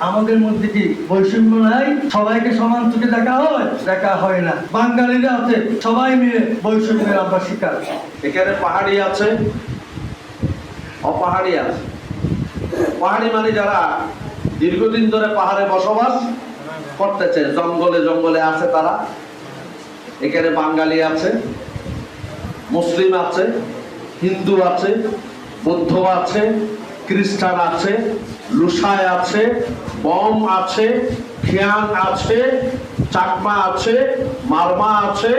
আমাদের মধ্যে কি বৈষম্য নাই? সবাইকে সমান চোখে দেখা হয় না। বাঙালিরা আছে, সবাই মিলে বৈষম্যের আমরা শিকার। এখানে পাহাড়ি আছে, অপাহাড়ি আছে। পাহাড়ি মানে যারা দীর্ঘদিন ধরে পাহাড়ে বসবাস করতেছে, জঙ্গলে জঙ্গলে আছে তারা। এখানে বাঙালি আছে, মুসলিম আছে, হিন্দু আছে, বৌদ্ধ আছে, খ্রিস্টান আছে, লুসাই আছে, বম আছে, খিয়াং আছে, চাকমা আছে, মারমা আছে,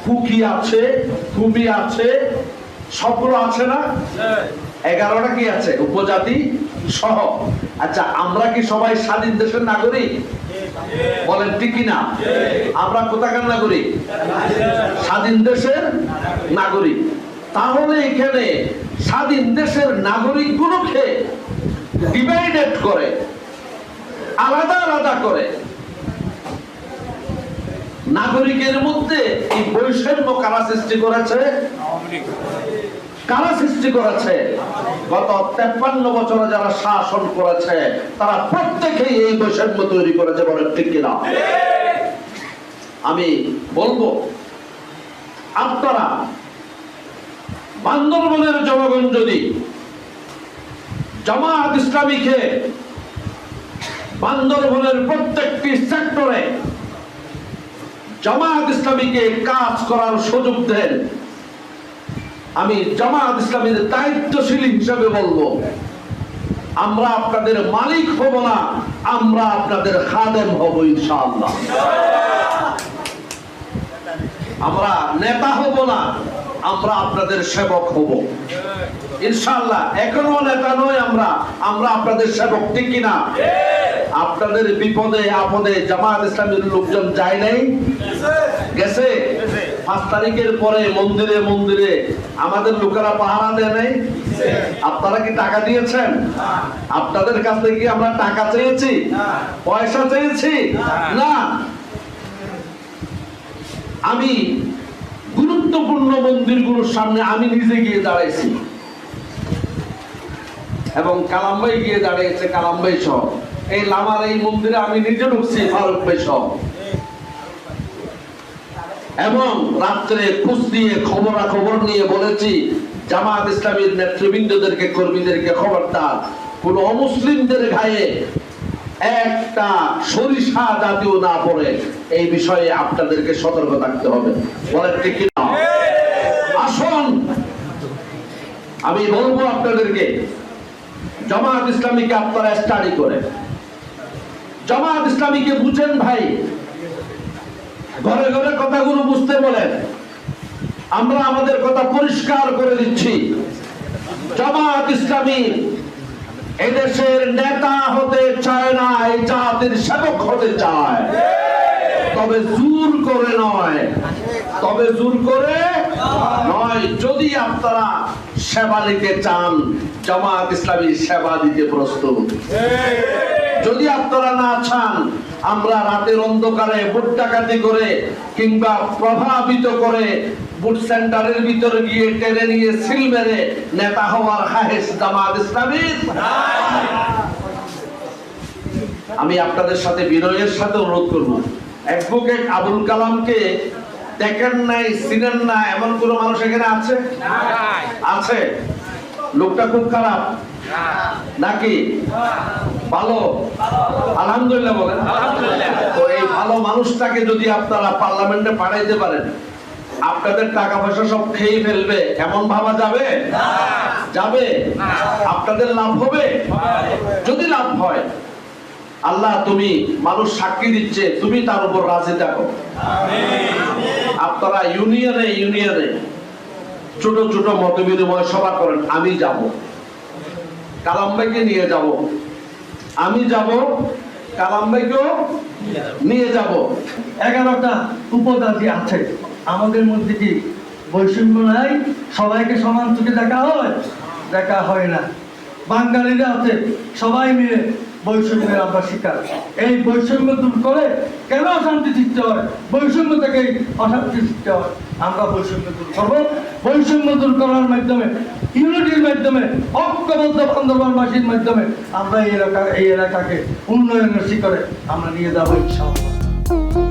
কুকি আছে, কুবি আছে, সবগুলো আছে না? 11টা কি আছে উপজাতি সহ। আচ্ছা, আমরা কি সবাই স্বাধীন দেশের নাগরিক? বলেন ঠিক কিনা? আমরা কোথাকার নাগরিক? স্বাধীন দেশের নাগরিক। তাহলে এখানে স্বাধীন দেশের নাগরিক গুলোকে ডিভাইডেড করে, আলাদা আলাদা করে নাগরিকের মধ্যে এই বৈষম্য কারা সৃষ্টি করেছে? কারা সৃষ্টি করেছে? গত 53 বছরে যারা শাসন করেছে তারা প্রত্যেকেই এই বৈষম্য তৈরি করেছে। বলেন ঠিক কিনা? আমি বলবো, আপনারা বান্দরবনের জনগণ যদি জামায়াত ইসলামীকে বান্দরবনের প্রত্যেকটি সেক্টরে জামায়াত ইসলামীকে কাজ করার সুযোগ দেন, আমি জামায়াত ইসলামীর দায়িত্বশীল হিসেবে বলবো, আমরা আপনাদের মালিক হব না, আমরা আপনাদের খাদেম হব ইনশাআল্লাহ। আমরা নেতা হব না, আমরা আপনাদের সেবক হব ইনশাআল্লাহ। এখনো নেতা নয় আমরা, আমরা আপনাদের সেবক। ঠিক কিনা? আপনাদের বিপদে আপদে জামায়াত ইসলামীর লোকজন যায় নাই? গেছে। 5 তারিখের পরে মন্দিরে মন্দিরে আমাদের লোকেরা পাহারা দেয় নাই? আপনারা কি টাকা দিয়েছেন? আপনাদের কাছ থেকে কি আমরা টাকা চেয়েছি? পয়সা চেয়েছি? না। আমি গুরুত্বপূর্ণ মন্দিরগুলোর সামনে আমি নিজে গিয়ে দাঁড়াইছি এবং কালাম ভাই গিয়ে দাঁড়িয়েছে, কালাম ভাই সহ। এই লামার এই মন্দিরে আমি নিজে ঢুকছি, ফারুক ভাই সহ। এবং রাত্রে খোঁজ দিয়ে খবর নিয়ে বলেছি জামায়াত ইসলামীর নেতৃবৃন্দদেরকে, কর্মীদেরকে, খবরদার কোন অমুসলিমদের গায়ে একটা সরিষা জাতীয় না পড়ে, এই বিষয়ে আপনাদেরকে সতর্ক থাকতে হবে। বলেন ঠিক কিনা? আসুন, আমি বলবো আপনাদেরকে, জামায়াত ইসলামীকে আপনারা স্টাডি করেন, জামায়াত ইসলামীকে বুঝেন ভাই। ঘরে ঘরে কথাগুলো বুঝতে বলেন। আমরা আমাদের কথা পরিষ্কার করে দিচ্ছি, জামায়াত ইসলামী এদেশের নেতা হতে চায় না, এই জাতির সেবক হতে চায়। তবে জোর করে নয়, তবে জোর করে নয়। যদি আপনারা সেবা নিতে চান, জামায়াত ইসলামী সেবা দিতে প্রস্তুত। যদি আপনারা না চান, আমরা রাতের অন্ধকারে ভোট ডাকাতি করে কিংবা প্রভাবিত করে ভোট সেন্টারের ভিতরে গিয়ে টেনে নিয়ে সিল মেরে নেতা হওয়ার খাহেশ জামায়াত ইসলামীর। আমি আপনাদের সাথে বিনয়ের সাথে অনুরোধ করব, অ্যাডভোকেট আবুল কালামকে দেখেন নাই, চিনেন না এমন কোন মানুষ এখানে আছে? আছে? লোকটা খুব খারাপ নাকি ভালো? আলহামদুলিল্লাহ বলেন। তো এই ভালো মানুষটাকে যদি আপনারা পার্লামেন্টে পাঠাইতে পারেন, আপনাদের টাকা পয়সা সব খেয়ে ফেলবে এমন ভাবা যাবে? যাবে? আপনাদের লাভ হবে? যদি লাভ হয়, আল্লাহ তুমি, মানুষ সাক্ষী দিচ্ছে, তুমি তার উপর রাজি থাকো। আপনারা ইউনিয়নে ছোট ছোট মত বিনিময় সভা করেন। আমি যাব, কালাম ভাইকে নিয়ে যাব, আমি যাব, কালাম ভাইকেও নিয়ে যাব। 11টা উপজাতি আছে, আমাদের মধ্যে কি বৈষম্য নাই? সবাইকে সমান চোখে দেখা হয় না। বাঙালিরা আছে, সবাই মিলে বৈষম্যের আমরা শিকার। এই বৈষম্য দূর করে কেন অশান্তি সৃষ্টি হয়? বৈষম্য থেকেই অশান্তি সৃষ্টি হয়। আমরা বৈষম্য দূর করবো। বৈষম্য দূর করার মাধ্যমে, ইউনিটির মাধ্যমে, ঐক্যবদ্ধ বান্দরবানবাসীর মাধ্যমে আমরা এই এলাকাকে উন্নয়নের শিখরে আমরা নিয়ে যাবো ইনশাআল্লাহ।